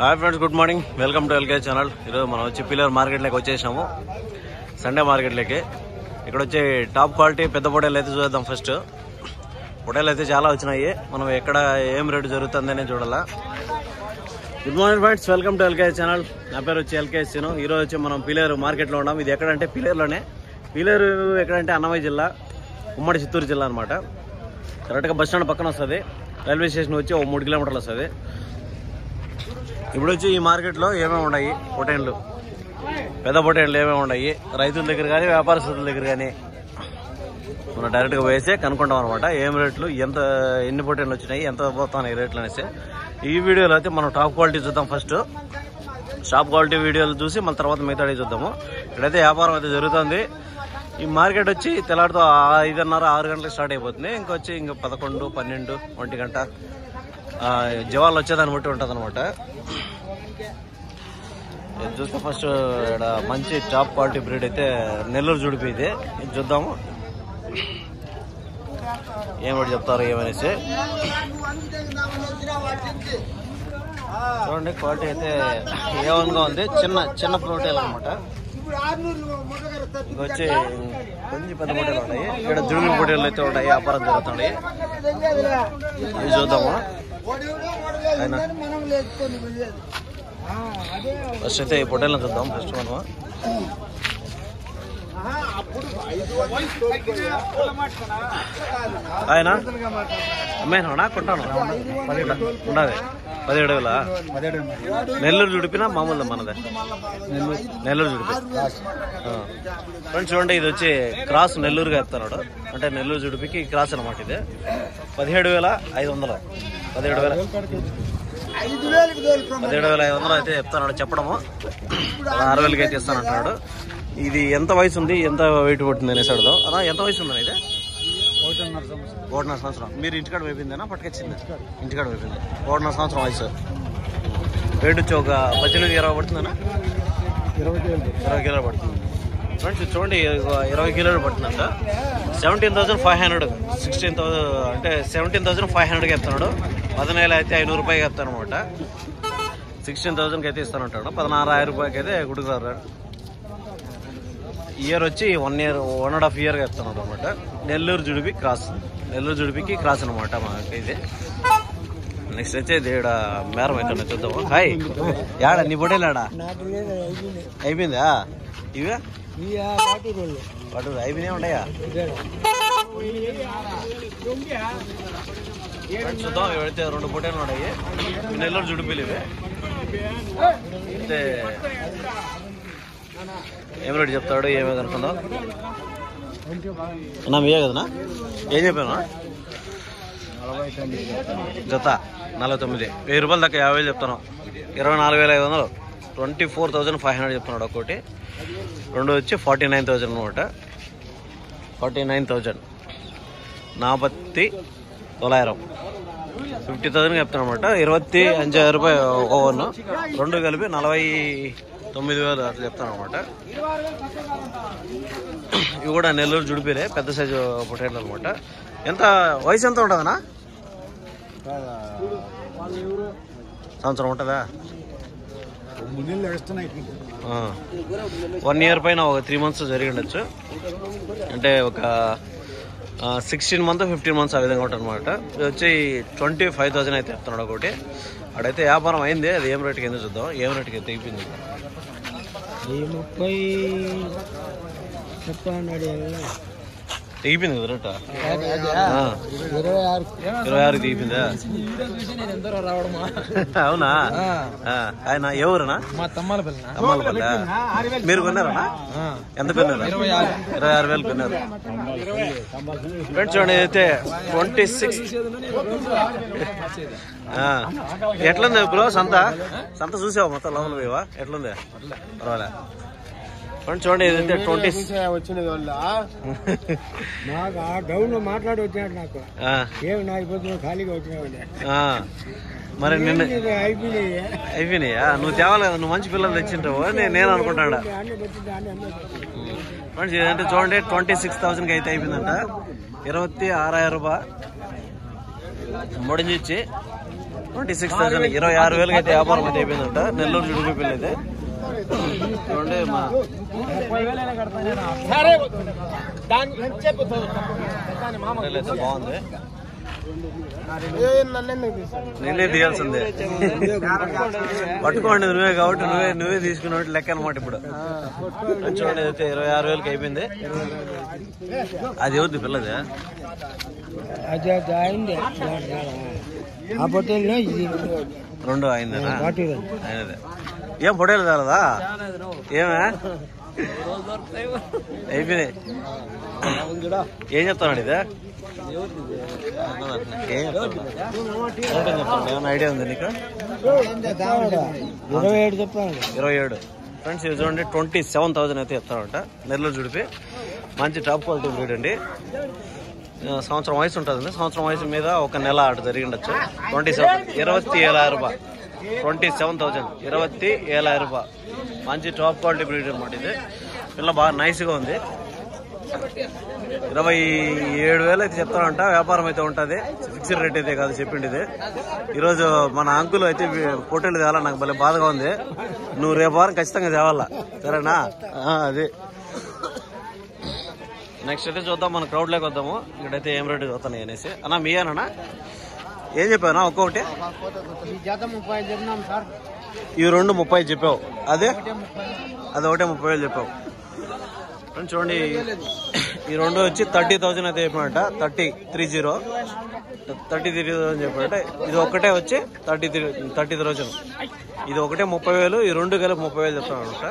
Hi friends, good morning. Welcome to LK channel. ఈరోజు మనం వచ్చి పిల్లర్ మార్కెట్లోకి వచ్చేసాము, సండే మార్కెట్లోకి. ఇక్కడ వచ్చి టాప్ క్వాలిటీ పెద్ద పొటేలు అయితే చూద్దాం. ఫస్ట్ పొటేలు అయితే చాలా వచ్చినాయి. మనం ఎక్కడ ఏం రేటు జరుగుతుందనే చూడాలా. Good morning friends, welcome to LK channel. నా పేరు వచ్చి ఎల్కే సీను. ఈరోజు వచ్చి మనం పిల్లర్ మార్కెట్లో ఉన్నాం. ఇది ఎక్కడంటే పిల్లర్లోనే. పిల్లర్ ఎక్కడంటే అన్నమయ్య జిల్లా, ఉమ్మడి చిత్తూరు జిల్లా అనమాట. కరెక్ట్గా బస్ స్టాండ్ పక్కన వస్తుంది. రైల్వే స్టేషన్ వచ్చి 3 కిలోమీటర్లు వస్తుంది. ఇప్పుడు వచ్చి ఈ మార్కెట్లో ఏమేమి ఉన్నాయి పొటేన్లు, పెద్ద పొటేన్లు ఏమేమి ఉన్నాయి రైతుల దగ్గర కానీ వ్యాపారస్తుల దగ్గర కానీ మనం డైరెక్ట్గా వేసే కనుక్కుంటాం అనమాట. ఏం రేట్లు, ఎన్ని పొటేన్లు వచ్చినాయి, ఎంత పోతున్నాయి రేట్లు అనేసి. ఈ వీడియోలో అయితే మనం టాప్ క్వాలిటీ చూద్దాం. ఫస్ట్ టాప్ క్వాలిటీ వీడియోలు చూసి మళ్ళీ తర్వాత మిగతాడి చూద్దాము. ఇక్కడైతే వ్యాపారం అయితే జరుగుతుంది. ఈ మార్కెట్ వచ్చి తెల్లారితో 5:30, 6 గంటలకు స్టార్ట్ అయిపోతుంది. ఇంకొచ్చి 11, 12, 1 గంట జవాళ్ళు వచ్చేదాన్ని బట్టి ఉంటుంది అనమాట. చూస్తే ఫస్ట్ ఇక్కడ మంచి టాప్ క్వాలిటీ బ్రీడ్ అయితే నెల్లూరు జుడిపి. ఇది చూద్దాము ఏమిటి చెప్తారు ఏమనేసి. చూడండి, క్వాలిటీ అయితే ఏవన్గా ఉంది. చిన్న ప్రోటీన్ అనమాట. ఇంకొచ్చి కొంచెం పెద్ద పొటేలు ఉన్నాయి. ఇక్కడ జుడిపి పొటేలు అయితే ఉన్నాయి, వ్యాపారం జరుగుతున్నాయి. ఇవి చూద్దాము. ఫస్ట్ అయితే ఈ పొటేలను చూద్దాం. ఫస్ట్ మనము ఆయన అమ్మేనా కొంటాను ఉండదు. 17,000 నెల్లూరు జుడిపినా మామూలు మనదే నెల్లూరు జుడిపి. ఫ్రెండ్స్ చూడండి, ఇది వచ్చి క్రాస్ నెల్లూరుగా చెప్తున్నాడు. అంటే నెల్లూరు జుడిపికి క్రాస్ అనమాట. ఇది 17,500 17,500 అయితే చెప్తున్నాడు. చెప్పడము 16,000కి అయితే ఇస్తానంటున్నాడు. ఇది ఎంత వయసు ఉంది, ఎంత వెయిట్ పడుతుంది అనేసి అడుగుదాం. అలా ఎంత వయసు ఉందని అయితే 1.5 సంవత్సరం. మీరు ఇంటికాడ వేపిందేనా పట్టుకొచ్చింది? ఇంటికాడ వేపింది. 1.5 సంవత్సరం వయసు. వెయిట్ వచ్చి ఒక 18-20 పడుతుందనా? 20 కిలోలు పడుతుంది. ఫ్రెండ్స్ చూడండి, 20 కిలోలు పడుతుందంట. 17,500, 16,000 అంటే 17,500కి చెప్తున్నాడు. 17,000 అయితే 500 రూపాయకి చెప్తాను అనమాట. 16,000కి అయితే ఇస్తానంటాడు. 16,000 రూపాయలకి అయితే గుడుకుతారు. ఇయర్ వచ్చి 1.5 ఇయర్గా చెప్తున్నాడు అనమాట. నెల్లూరు జుడిపి క్రాస్, నెల్లూరు జుడిపికి క్రాస్ అనమాట మాకు ఇది. నెక్స్ట్ వచ్చి ఇక్కడ మేరం అయితే చూద్దాము. హాయ్, యాడ నీ పొడేలాడా అయిపోయిందా? ఇవే వాటి అయిపోయినాయి ఉన్నాయా? చూద్దాం. ఇవైతే 2 పొటేలు ఉన్నాయి. నెల్లూరు జుడిపిలు ఇవి. అయితే ఏం రేటు చెప్తాడు ఏమే కనుక్కుందాం. అన్నా మీయే కదనా? ఏం చెప్పాను? జత 49, 1000 రూపాయలు దాకా 50,000 చెప్తాను. 24,500, 24,500 చెప్తున్నాడు ఒక్కోటి. 2 వచ్చి 49,000 అనమాట. 49,000, 49,000, 50,000 చెప్తాను అనమాట. 25,000 రూపాయలు ఓవన్. 2 కలిపి 49,000 అట్లా చెప్తాను అనమాట. ఇవి కూడా నెల్లూరు జుడిపిలే, పెద్ద సైజు పొటేట్లు అనమాట. ఎంత వయసు ఎంత ఉంటుందనా? సంవత్సరం ఉంటుందా? 1 ఇయర్ పైన ఒక 3 మంత్స్ జరిగి ఉండొచ్చు. అంటే ఒక 16 months 15 months ఆ విధంగా ఉంటుంది అనమాట. ఇది వచ్చి 25,000 అయితే చెప్తున్నాడు ఒకటి. అడైతే వ్యాపారం అయింది. అది ఏం రేటుకి ఎందుకు చూద్దాం. ఏం రేటుకి అయితే అయిపోయింది? 30 తెగిపోయింది కదా రేట. 26 తెగిపోయిందా? అవునా? ఆయన ఎవరునా? తమ్మలపల్లి. మీరు కొన్నారనా? ఎంత కొన్నారు? 26,000 కొన్నారు. ఫ్రెండ్స్ చూడండి, అయితే 26. ఎట్లుంది బ్రో సంత? సంత చూసావా మొత్తం లోపల పోయావా? ఎట్లుంది? పర్వాలే. ఫ్రెండ్స్ చూడండి, ఏదైతే 20 వచ్చినది వల్ల డౌన్ మాట్లాడి వచ్చాడు. నాకు ఏమి నాకు పొద్దున ఖాళీగా వచ్చినా. మరి నిన్న అయిపోయినాయా? నువ్వు తేవాలి కదా, నువ్వు మంచి పిల్లలు తెచ్చింటావు నేను అనుకుంటాడా. ఫ్రెండ్స్ ఏదంటే చూడండి, 26,000కి అయితే అయిపోయిందంట. 26,000 రూపాయ முடிஞ்சிச்சு. 26,000 26,000 అయితే వ్యాపారం అయితే అయిపోయిందంట. నెల్లూరు జుడిపి పిల్ల అయితే చూడండి. మా అయితే బాగుంది. నేనే తీయాల్సిందే. పట్టుకోండి నువ్వే కాబట్టి నువ్వే తీసుకున్న లెక్క అనమాట. ఇప్పుడు చూడండి అయితే 26,000 అయిపోయింది. అది ఎవరిది పిల్లది? రెండు అయిందనా? అయినదే. ఏం పొడేలు కాలదా? ఏమే అయిపోయినాయి. ఏం చెప్తాడు ఇది? ఏం చెప్తాడు? ఏమైనా ఐడియా ఉంది నీకు? 27 ఫ్రెండ్స్. ఇది చూడండి 27,000 అయితే చెప్తాడంట. నెల్లూరు జుడిపి మంచి టాప్ క్వాలిటీ బ్రీడ్ అండి. సంవత్సరం వయసు ఉంటుంది. సంవత్సరం వయసు మీద ఒక నెల అటు జరిగిండొచ్చు. 27,000 రూపాయలు. 27,000 27,000 రూపాయలు. మంచి టాప్ క్వాలిటీ బ్రీడ్ అనమాట. ఇది పిల్ల బాగా నైస్గా ఉంది. 27,000 అయితే చెప్తానంట. వ్యాపారం అయితే ఉంటుంది. ఫిక్స్డ్ రేట్ అయితే కాదు చెప్పిండి. ఇది ఈరోజు మన అంకుల్ అయితే పొట్టేలు తేవాలా. నాకు భలే బాధగా ఉంది. నువ్వు రేపు వారం ఖచ్చితంగా తేవాలా, సరేనా? అది నెక్స్ట్ అయితే చూద్దాం. మన క్రౌడ్ లేక వద్దాము. ఇక్కడైతే ఏం రేటు చూస్తాను అనేసి. అన్నా మీయేనా? ఏం చెప్పావునా? ఒక్కొక్కటి ఈ 2 30 చెప్పావు. అది ఒకటే 30,000 చెప్పావు. చూడండి ఈ 2 వచ్చి 30,000 అయితే చెప్పినట్ట. 33,000 చెప్పినట్ట. ఇది ఒకటే వచ్చి 30,000. ఇది ఒకటే 30,000. ఈ 2 కలిపి 30,000 చెప్తాను అనమాట.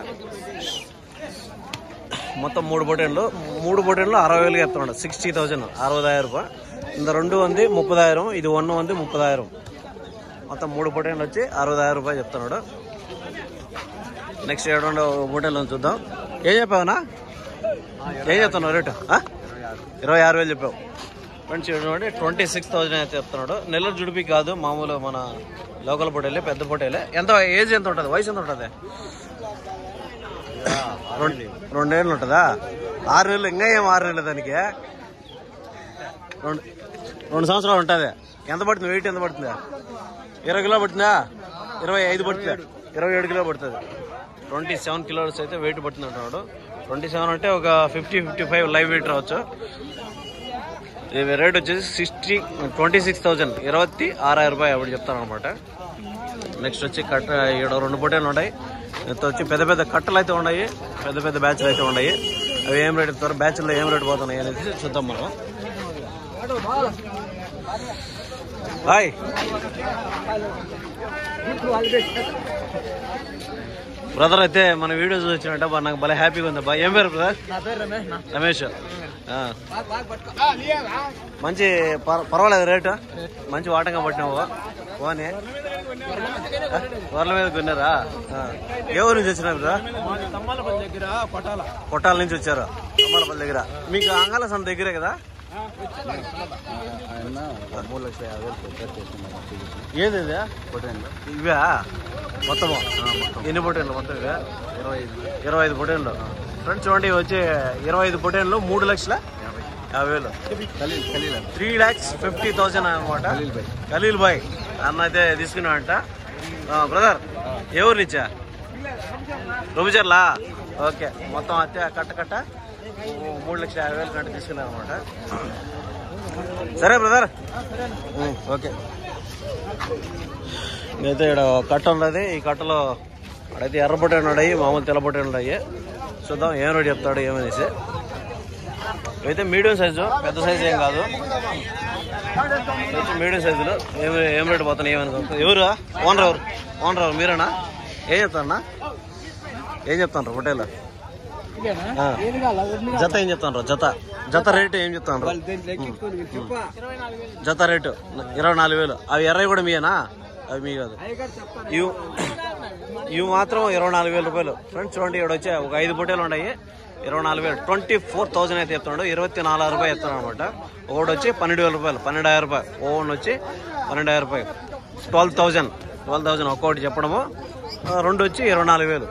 మొత్తం 3 పొటేన్లు 60,000 చెప్తున్నాడు. 60,000 60,000 రూపాయలు. ఇంత 2 ఉంది 30,000. ఇది 1 ఉంది 30,000. మొత్తం 3 పొటేన్లు వచ్చి 60,000 రూపాయలు చెప్తున్నాడు. నెక్స్ట్ 7 పొటేన్లు చూద్దాం. ఏం చెప్పావునా? ఏం చెప్తున్నావు రేటు? 26,000 చెప్పావు. ఫ్రెండ్స్ చూడండి 26,000 అయితే చెప్తున్నాడు. నెల్లూరు జుడిపి కాదు, మామూలు మన లోకల్ పొటేలే, పెద్ద పొటేలే. ఎంత ఏజ్ ఎంత ఉంటుంది? వయసు ఎంత ఉంటుంది? 2 ఏళ్ళు ఉంటుందా? 6 నెలలు. ఇంకా ఏం 6 నెలలు దానికి? 2 సంవత్సరాలు ఉంటుంది. ఎంత పడుతుంది? వెయిట్ ఎంత పడుతుందా? 20 కిలో పడుతుందా? 25 పడుతుందా? 27 కిలో పడుతుంది. 27 కిలోస్ అయితే వెయిట్ పడుతుంది అంటున్నాడు. 27 అంటే ఒక 50-55 లైవ్ వెయిట్ రావచ్చు. రేట్ వచ్చేసి 26,000 26,000 రూపాయలు అప్పుడు చెప్తాను అనమాట. నెక్స్ట్ వచ్చి కట్ట 2 పొటేలు ఉన్నాయి. ఇంత వచ్చి పెద్ద పెద్ద కట్టలు అయితే ఉన్నాయి. పెద్ద పెద్ద బ్యాచ్లు అయితే ఉన్నాయి. అవి ఏం రేట్ ఇస్తారు? బ్యాచ్లో ఏం రేట్ పోతున్నాయి అనేది చూద్దాం మనం. Hi brother. అయితే మన వీడియో చూసినట్ట నాకు భలే హ్యాపీగా ఉంది అబ్బా. ఏం పేరు బ్రదర్? రమేష్. మంచి పర్వాలేదు రేటు. మంచి వాటంగా పట్టినావు. పోనీ వర్ల మీద కొన్నారా? ఏ ఊరు నుంచి వచ్చినారు బ్రదర్? కొట్టాల నుంచి వచ్చారు. తమ్మలపల్లి దగ్గర. మీకు అంగాల సంత దగ్గరే కదా? 3,50,000. ఏది ఇవే మొత్తము? ఎన్ని పొటేన్లు మొత్తం? ఇవే 25 పొటేన్లు. ఫ్రెండ్స్ చూడండి వచ్చి 25 పొటేన్లు 3,50,000. 3,50,000 అనమాట. ఖలీల్ భాయ్ అన్న అయితే తీసుకున్నాడంట. బ్రదర్ ఏ ఊరు నుంచా? రుబిచర్లా. ఓకే. మొత్తం అయితే కట్ట 3,50,000 కంటే తీసుకున్నాను అనమాట. సరే బ్రదర్, ఓకే. అయితే ఇక్కడ కట్ట ఉన్నది. ఈ కట్టలో అక్కడైతే ఎర్ర పొట్టేలు ఉన్నాయి, మామూలు తెల్ల పొట్టేలు ఉన్నాయి. చూద్దాం ఏం రేటు చెప్తాడు ఏమనేసి. అయితే మీడియం సైజు, పెద్ద సైజు ఏం కాదు. మీడియం సైజులో ఏం రేటు పోతున్నాయి ఏమనుకో. ఎవరు ఓనర్ మీరేనా? ఏం చెప్తారన్నా? ఏం చెప్తాను పొట్టేలు? జత ఏం చెప్తాను? జత రేటు ఏం చెప్తాను? జత రేటు 24,000. అవి ఎర్రవి కూడా మీయేనా? అవి మీ కాదు. ఇవి మాత్రం 24,000 రూపాయలు. ఫ్రెండ్స్ చూడండి ఇక్కడ వచ్చే ఒక 5 పొట్టేలు ఉన్నాయి. 24,000 24,000 అయితే చెప్తున్నాడు. 24,000 రూపాయలు చెప్తాను అనమాట. ఒకటి వచ్చి 12,000 రూపాయలు, 12,000 రూపాయలు. ఓవన్ వచ్చి 12,000 రూపాయలు. 12,000 ఒక్కొక్కటి చెప్పడము. 2 వచ్చి 24,000.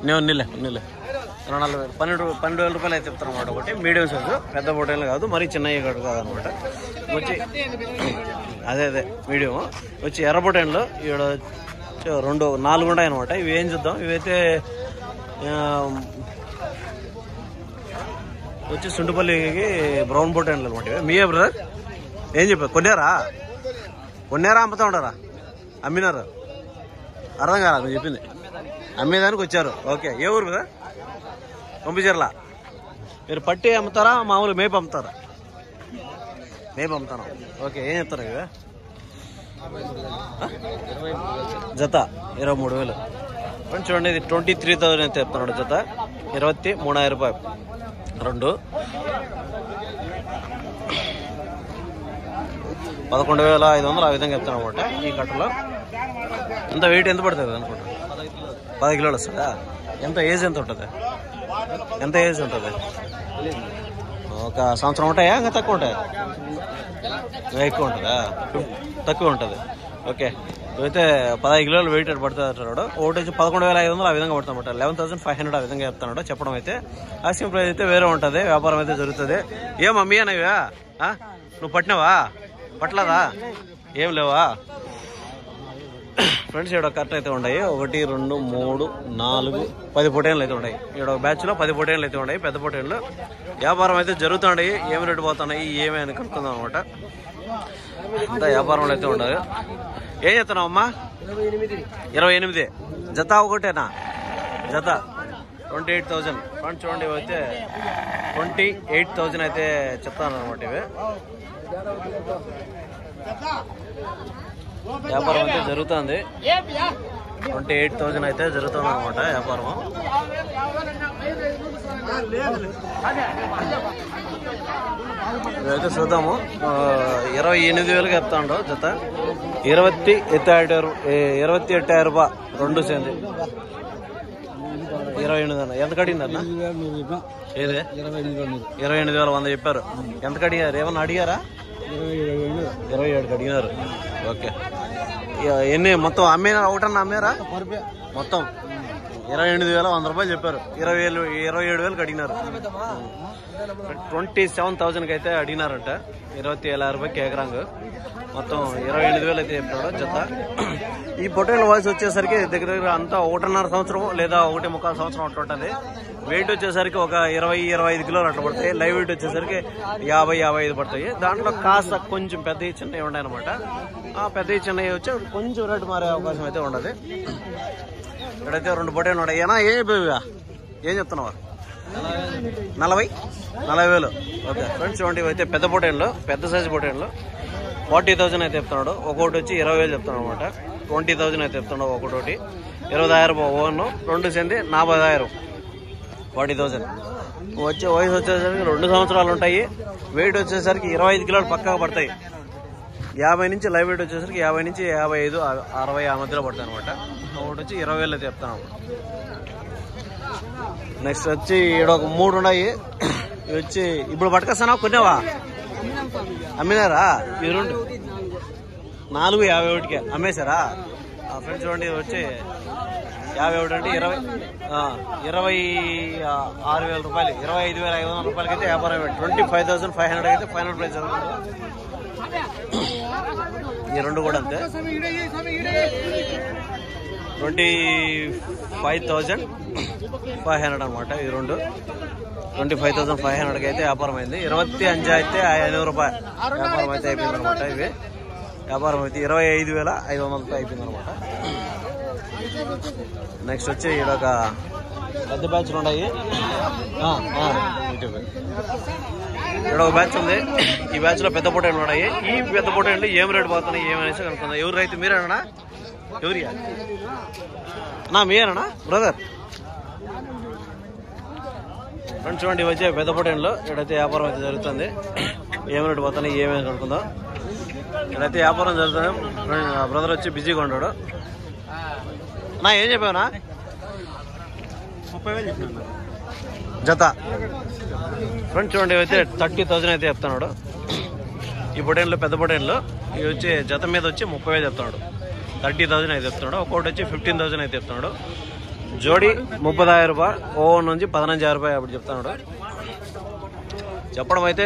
నేను నీళ్ళే 24,000 12,000 రూపాయలు అయితే చెప్తాను అనమాట. ఒకటి మీడియం సైజు, పెద్ద పొట్టేలు కాదు, మరీ చిన్నవి కాదు అనమాట. వచ్చి అదే మీడియం వచ్చి ఎర్ర పొటేన్లు ఇక్కడ 4 ఉన్నాయి అనమాట. ఇవి ఏం చూద్దాం. ఇవైతే వచ్చి సుంటుపల్లికి బ్రౌన్ పొటేన్లు అనమాట. ఇవి మీయే బ్రదర్? ఏం చెప్పారు? కొన్నారా అమ్ముతా ఉంటారా? అమ్మినారు? అర్థం కాదా నువ్వు చెప్పింది? అమ్మేదానికి వచ్చారు. ఓకే. ఏ ఊరు కదా? పంపించర్లా. మీరు పట్టి అమ్ముతారా మామూలు మేపు అమ్ముతారా? మేపు అమ్ముతాను. ఓకే. ఏం చెప్తారు ఇవి? జత 23,000. చూడండి ఇది 23,000 అయితే చెప్తున్నాడు. జత 23,000 రూపాయలు. 2 11,500 ఆ విధంగా చెప్తాను అనమాట. ఈ కట్టలో ఎంత వెయిట్ ఎంత పడుతుంది అనుకుంటా? 10 కిలోలు వస్తుందా? ఎంత ఏజ్ ఎంత ఉంటుంది? ఒక సంవత్సరం ఉంటాయా? ఇంకా తక్కువ ఉంటాయా? ఎక్కువ ఉంటుందా? తక్కువ ఉంటుంది. ఓకే. అయితే 15 కిలోలు వెయిట్ పడుతుంది అంటున్నాడు. ఒకటి వచ్చి 11,500 ఆ విధంగా పడుతుంది అనమాట. 11,500 ఆ విధంగా చెప్తున్నాడు. చెప్పడం అయితే ఆస్కింగ్ ప్రైస్ అయితే వేరే ఉంటుంది. వ్యాపారం అయితే జరుగుతుంది. ఏం అమ్మీ అనేవా? నువ్వు పట్టినావా? పట్టలేదా? ఏం లేవా? ఫ్రెండ్స్ ఇక్కడ కరెక్ట్ అయితే ఉన్నాయి. 1 2 3 4 10 పొటేన్లు అయితే ఉన్నాయి. ఇక్కడ ఒక బ్యాచ్ లో 10 పొటేన్లు అయితే ఉన్నాయి. పెద్ద పొటేన్లు. వ్యాపారం అయితే జరుగుతున్నాయి. ఏమి రేటు పోతున్నాయి ఏమి అని కనుక్కుందాం అనమాట. అంతా వ్యాపారంలో అయితే ఉండదు. ఏం చెప్తున్నావు అమ్మా? 28. జత ఒకటేనా? జత 28,000. ఫ్రెండ్స్ చూడండి అయితే 28,000 అయితే చెప్తాను అనమాట. ఇవి వ్యాపారం అయితే జరుగుతుంది. 28,000 అయితే జరుగుతుంది అనమాట వ్యాపారం. ఇదైతే చూద్దాము. 28,000 చెప్తాడు జత. 28,000 రూపాయలు 2 సేంది 28,000. ఎంత కడిగింది అన్న? ఏదే 28,100 చెప్పారు. ఎంత కడిగారు? ఏమన్నా అడిగారా? 27 అడిగినారు. ఓకే. ఎన్ని మొత్తం అమ్మేనారా? ఒకటన్నా అమ్మారా? మొత్తం 28,100 రూపాయలు చెప్పారు. 27,000 అడిగినారు. 27,000 అయితే అడిగినారంట. 27,000 రూపాయలకి ఎకరాంగ్. మొత్తం 28,000 అయితే చెప్పాడు జత. ఈ పొటేన్ల వయసు వచ్చేసరికి దగ్గర అంతా 1.5 సంవత్సరం లేదా 1.25 సంవత్సరం అట్లా ఉంటుంది. వెయిట్ వచ్చేసరికి ఒక 20-25 కిలోలు అట్లా పడతాయి. లైవ్ వెయిట్ వచ్చేసరికి 50-55 పడతాయి. దాంట్లో కాస్త కొంచెం పెద్దవి చిన్నవి ఉన్నాయి అనమాట. ఆ పెద్దవి చిన్నవి వచ్చి కొంచెం రేటు మారే అవకాశం అయితే ఉండదు. ఇక్కడైతే 2 పొటేన్లు ఉన్నాయి. ఏం చెప్తున్నావా? 40,000. ఓకే. ఫ్రెండ్స్ చూడండి ఇవైతే పెద్ద పొటేన్లు, పెద్ద సైజు పొటేన్లు. 40,000 అయితే చెప్తున్నాడు. ఒక్కొక్కటి వచ్చి 20,000 చెప్తున్నాడు అనమాట. 20,000 అయితే చెప్తున్నాడు. ఒక్కొక్కటి 20,000 ఓవన్. 2 సెంది 40,000. 40,000 వచ్చే వయసు వచ్చేసరికి 2 సంవత్సరాలు ఉంటాయి. వెయిట్ వచ్చేసరికి 25 కిలోలు పక్కగా పడతాయి. 50 నుంచి లైవ్ వెయిట్ వచ్చేసరికి 50 నుంచి 55, 60 ఆ మధ్యలో పడతాయి అనమాట. ఒకటి వచ్చి 20,000 అయితే చెప్తాను. నెక్స్ట్ వచ్చి ఇక్కడ ఒక 3 ఉన్నాయి. ఇవి వచ్చి ఇప్పుడు పట్టుకొస్తానా? కొన్నావా? అమ్మినారా? ఈ 2 4,51కే అమ్మేశారా? ఫ్రెండ్స్ చూడండి ఇది వచ్చి 51 అంటే 26,000 రూపాయలు. 25,500 రూపాయలకి అయితే వ్యాపారం. 25,500 అయితే ఫైనల్ ప్రైస్. ఈ 2 కూడా అంతే. 25,500 అనమాట. ఈ 2 25,500 అయితే వ్యాపారం అయింది. 25 అయితే 500 రూపాయలు వ్యాపారం అయితే అయిపోయింది అనమాట. ఇవి వ్యాపారం అయితే 25,500 అయిపోయింది అనమాట. నెక్స్ట్ వచ్చి ఇక్కడ ఒక పెద్ద బ్యాచ్లు ఉన్నాయి. ఇక్కడ ఒక బ్యాచ్ ఉంది. ఈ బ్యాచ్ లో పెద్ద పొటేన్లు ఉన్నాయి. ఈ పెద్ద పొటేన్లు ఏం రేటు పోతున్నాయి ఏమనేసి కనుక్కుందాం. ఎవరు రైతు? మీరేనా? ఎవరియా నా? మీరేనా బ్రదర్? ఫ్రెండ్స్ చూడండి వచ్చే పెద్ద పొటేన్లు. ఇక్కడైతే వ్యాపారం అయితే జరుగుతుంది. ఏం రేటు పోతున్నాయి ఏమేమి కనుక్కుందాం. ఇక్కడైతే వ్యాపారం జరుగుతుంది. బ్రదర్ వచ్చి బిజీగా ఉన్నాడు. నా ఏం చెప్పావునా? 30,000 చెప్పినా జత. ఫ్రెండ్స్ చూడండి అయితే 30,000 అయితే చెప్తున్నాడు. ఈ పొటేన్లు పెద్ద పొటేన్లు. ఇవి వచ్చి జత మీద వచ్చి 30,000 చెప్తున్నాడు. 30,000 అయితే చెప్తున్నాడు. ఒక్కొక్కటి వచ్చి 15,000 అయితే చెప్తున్నాడు. జోడి 30,000 రూపాయలు. ఓవన్ నుంచి 15,000 రూపాయలు అప్పుడు చెప్తున్నాడు. చెప్పడం అయితే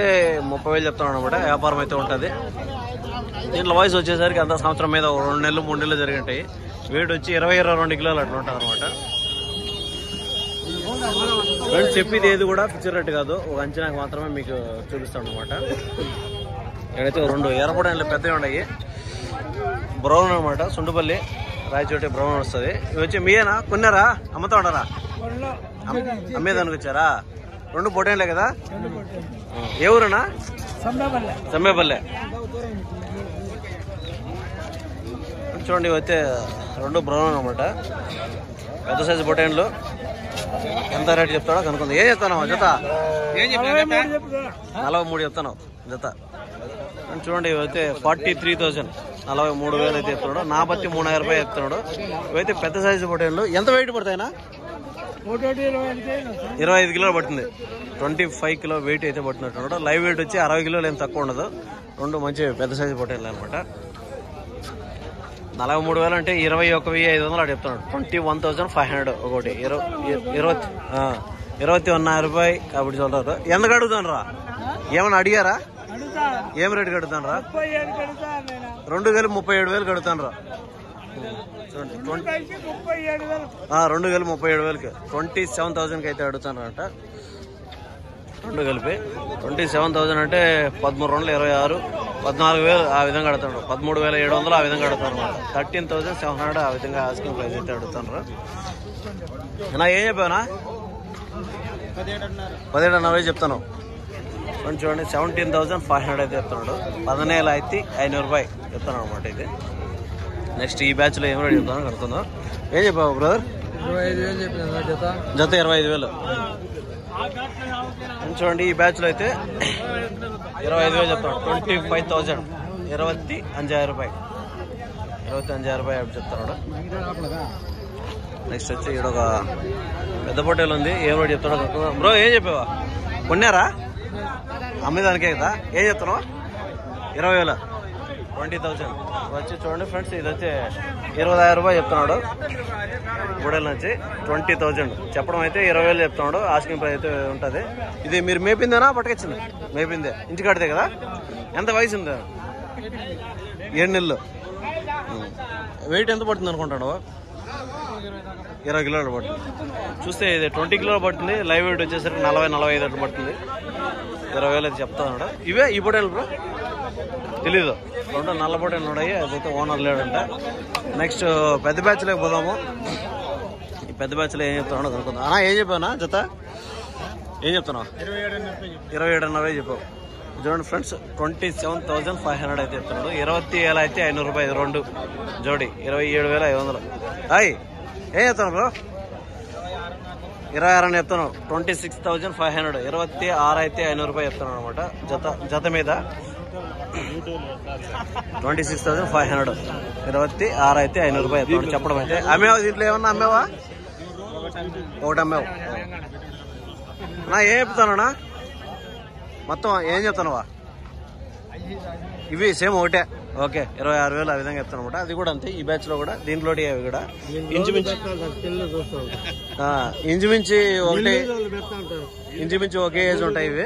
30,000 చెప్తున్నాడు అనమాట. వ్యాపారం అయితే ఉంటుంది. దీంట్లో వయసు వచ్చేసరికి అంత సంవత్సరం మీద 2 నెలలు 3 నెలలు జరిగి ఉంటాయి. వెయిట్ వచ్చి 20-22 కిలోలు అట్లా ఉంటుంది అనమాట. ఫ్రెండ్స్ చెప్పేది ఏది కూడా ఫిక్చర్ రేట్ కాదు, ఒక అంచనాకు మాత్రమే మీకు చూపిస్తాను అనమాట. ఇక్కడైతే 2 ఎర్రపొడలు పెద్దవి ఉన్నాయి, బ్రౌన్ అనమాట. సుండుపల్లి రాయచోటి బ్రౌన్ వస్తుంది. ఇవి వచ్చి మీయేనా కొన్నారా అమ్మతో ఉండరా? అమ్మేదానికి వచ్చారా? 2 పొటేన్లే కదా. ఏ ఊరనా? సమ్మేపల్లె. చూడండి ఇవైతే 2 బ్రౌన్ అనమాట, పెద్ద సైజు పొటేన్లు. ఎంత రేటు చెప్తాడో కనుక్కుంది. ఏం చెప్తాను జత? 43 చెప్తాను జత. చూడండి ఇవైతే 43,000, 43,000 అయితే చెప్తున్నాడు. నా బట్టి 3,000 రూపాయలు చెప్తున్నాడు. ఇవైతే పెద్ద సైజు పొటేన్లు. ఎంత వెయిట్ పడతాయినా? 25 కిలోలు పడుతుంది. 25 కిలో వెయిట్ అయితే పడుతున్నట్టు. లైవ్ వెయిట్ వచ్చి 60 కిలోలు ఏం తక్కువ ఉండదు. 2 మంచి పెద్ద సైజు పొటేన్లు అనమాట. 43,000 అంటే 21,500 అటు చెప్తున్నాడు. 21,500 ఒకటి. 21,000 రూపాయి కాబట్టి చూడరు. ఎందుకు అడుగుతాను రా? ఏమన్నా అడిగారా? ఏం రేటు కడుతాను రా? 2 కలిపి 37,000 కడుతాను రా. చూడండి 2 కలిపి 37,000కి 27,000కి అయితే అడుగుతాను అంట. 2 కలిపి 27,000 అంటే 13 26, 14,000 ఆ విధంగా అడుగుతాడు. 13,700 ఆ విధంగా అడుగుతాను అనమాట. 13,700 ఆ విధంగా ఆస్కింగ్ ప్రైస్ అయితే అడుగుతాను. నా ఏం చెప్పావునా? 17,500 చెప్తాను. చూడండి 17,500 అయితే చెప్తున్నాడు. 17,500 రూపాయి చెప్తాను అనమాట. ఇది నెక్స్ట్ ఈ బ్యాచ్ లో ఏం రేట్ చెప్తాను కనుక్కుందాం. ఏం చెప్పావు బ్రదర్? 25,000 చెప్పిన జత 25,000. చూడండి ఈ బ్యాచ్ లో అయితే 25,000 చెప్తాను. 25,000, 25,000 రూపాయి, 25,000 రూపాయి చెప్తాడు. నెక్స్ట్ వచ్చి ఇక్కడ ఒక పెద్ద పొట్టేలు ఉంది. ఏం రేట్ చెప్తాడో కనుక్కుందాం. బ్రో ఏం చెప్పావా? కొన్నారా? అమ్మేదానికే కదా. ఏం చెప్తున్నావు? 20,000, 20,000 వచ్చి చూడండి ఫ్రెండ్స్. ఇది వచ్చి 20,000 రూపాయలు చెప్తున్నాడు. గూడెల నుంచి 20,000 చెప్పడం అయితే 20,000 చెప్తున్నాడు. ఆస్కింగ్ ప్రైస్ అయితే ఉంటుంది. ఇది మీరు మేపిందేనా పట్టుకొచ్చింది? మేపిందే, ఇంటి కడితే కదా. ఎంత వయసు ఉంది? 7 నెలలు. వెయిట్ ఎంత పడుతుంది అనుకుంటాడు? 20 కిలోలు పడుతుంది. చూస్తే ఇది 20 కిలోలు పడుతుంది. లైవ్ వెయిట్ వచ్చేసరికి 40-45 అట్లా పడుతుంది. 20,000 అయితే చెప్తా ఉన్నాడు. ఇవే ఈ పొటేలు బ్రో? తెలీదు. 2 నల్ల పొటేలు ఉన్నాయి, అదైతే ఓనర్ లేడంట. నెక్స్ట్ పెద్ద బ్యాచ్లోకి పోదాము. ఈ పెద్ద బ్యాచ్లో ఏం చెప్తున్నాడో కనుక్కుందాం. అన్నా ఏం చెప్పావునా జత? ఏం చెప్తున్నావు? 27,500 చెప్పావు. చూడండి ఫ్రెండ్స్ 27,500 అయితే చెప్తున్నాడు. 27,500 రూపాయలు 2 జోడి 27,500. హాయ్ ఏం చెప్తాను బ్రో? 26 అని చెప్తాను. 26,500, 26,500 రూపాయలు చెప్తాను అనమాట. జత మీద 26,500, 26,500 రూపాయలు చెప్తాను చెప్పడం అయితే. అమ్మేవా? దీంట్లో ఏమన్నా అమ్మేవా? ఒకటి అమ్మేవు. నా ఏం చెప్తానా? మొత్తం ఏం చెప్తానువా? ఇవి సేమ్ ఒకటే. ఓకే 26,000 ఆ విధంగా చెప్తాను అనమాట. అది కూడా అంతే. ఈ బ్యాచ్ లో కూడా దీంట్లో అవి కూడా ఇంచుమించి ఒకే ఏజ్ ఉంటాయి. ఇవి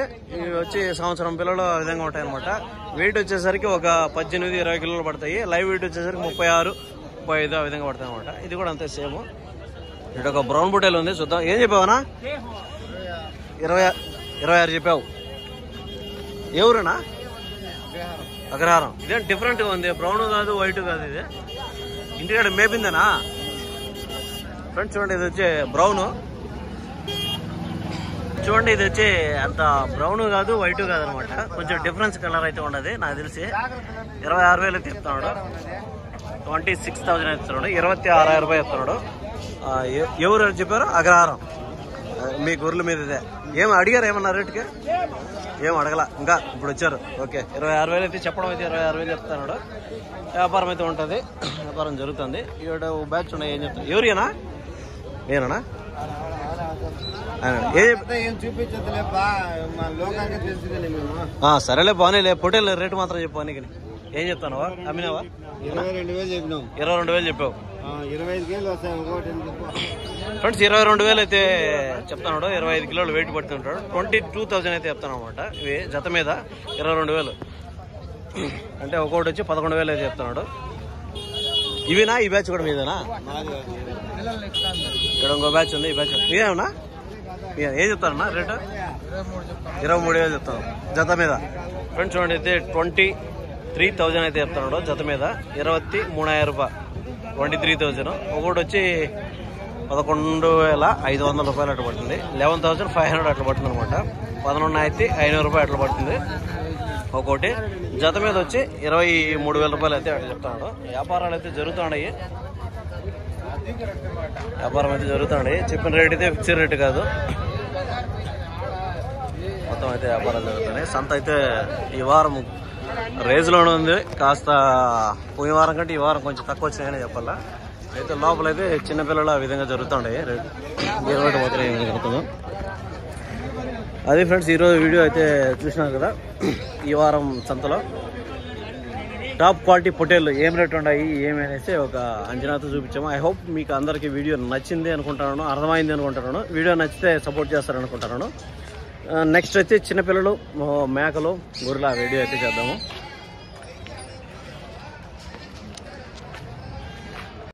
వచ్చి సంవత్సరం పిల్లలు ఆ విధంగా ఉంటాయి అనమాట. వెయిట్ వచ్చేసరికి ఒక 18-20 కిలోలు పడతాయి. లైవ్ వెయిట్ వచ్చేసరికి 36-35 ఆ విధంగా పడతాయి అనమాట. ఇది కూడా అంతే సేమ్. ఇటు ఒక బ్రౌన్ బుట్టేలు ఉంది, చూద్దాం. ఏం చెప్పావనా? 26 చెప్పావు. ఏ ఊరేనా? అగ్రహారం. ఇదేం డిఫరెంట్ గా ఉంది. బ్రౌన్ కాదు, వైట్ కాదు. ఇది ఇంటికాడ మేపిందేనా? ఫ్రెండ్స్ చూడండి ఇది వచ్చి బ్రౌన్. చూడండి ఇది వచ్చి అంత బ్రౌన్ కాదు, వైట్ కాదు అనమాట. కొంచెం డిఫరెన్స్ కలర్ అయితే ఉండదు నాకు తెలిసి. 26,000 అయితే చెప్తున్నాడు. 26,000 చెప్తున్నాడు. 26,000 రూపాయలు చెప్తున్నాడు. ఎవరు చెప్పారు? అగ్రహారం. మీ గొర్రెల మీద ఇదే. ఏం అడిగారు ఏమన్నా రేటుకి? ఏం అడగల ఇంకా, ఇప్పుడు వచ్చారు. ఓకే 26,000 అయితే చెప్పడం అయితే 26,000 చెప్తున్నాడు. వ్యాపారం అయితే ఉంటుంది, వ్యాపారం జరుగుతుంది. ఇక్కడ బ్యాచ్ ఉన్నాయి. ఏం చెప్తాను? ఎవరినా? నేనా? సరేలే బాగానే. పొటేల్ రేటు మాత్రం చెప్పు. నీకు ఏం చెప్తానవా? అమ్మినావా? 22,000 చెప్పావు. ఫ్రెండ్స్ 22,000 అయితే చెప్తాడు. 25 కిలోలు వెయిట్ పడుతుంటాడు. 22,000 అయితే చెప్తాను అనమాట. ఇవి జత మీద 22,000. అంటే ఒక్కొక్కటి వచ్చి 11,000 అయితే చెప్తున్నాడు. ఇవినా ఈ బ్యాచ్ కూడా మీదేనా? ఇక్కడ ఇంకో బ్యాచ్ ఉంది, ఈ బ్యాచ్ మీదేమన్నా? ఏం చెప్తారన్నా రేటు? 23,000 చెప్తాను జత మీద. ఫ్రెండ్స్ చూడండి, అయితే 23,000 అయితే చెప్తున్నాడు జత మీద. 23,000 రూపాయలు, 23,000. ఒకటి వచ్చి 11,500 రూపాయలు అట్లా పడుతుంది. 11,500 అట్లా పడుతుంది అనమాట. 11,500 రూపాయలు అట్లా పడుతుంది ఒక్కోటి. జత మీద వచ్చి 23,000 రూపాయలు అయితే అట్లా చెప్తున్నాడు. వ్యాపారాలు అయితే జరుగుతున్నాయి, వ్యాపారం అయితే జరుగుతున్నాయి. చెప్పిన రేట్ అయితే ఫిక్స్డ్ రేట్ కాదు, మొత్తం అయితే వ్యాపారాలు జరుగుతున్నాయి. సంత అయితే ఈ వారం రేజ్లోనే ఉంది. కాస్త పోయిన వారం కంటే ఈ వారం కొంచెం తక్కువ వచ్చినాయని చెప్పాలా. అయితే లోపల అయితే చిన్నపిల్లలు ఆ విధంగా జరుగుతుంటాయి. రేటు మాత్రం ఏమి జరుగుతుందో అది. ఫ్రెండ్స్ ఈరోజు వీడియో అయితే చూసినారు కదా. ఈ వారం సంతలో టాప్ క్వాలిటీ పొటేళ్ళు ఏం రేట్ ఉన్నాయి ఏమి అనేసి ఒక అంచనాతో చూపించాము. ఐ హోప్ మీకు అందరికీ వీడియో నచ్చింది అనుకుంటున్నాను, అర్థమైంది అనుకుంటున్నాను. వీడియో నచ్చితే సపోర్ట్ చేస్తారనుకుంటున్నాను. నెక్స్ట్ అయితే చిన్నపిల్లలు, మేకలు, గొర్రెల వీడియో అయితే చేద్దాము.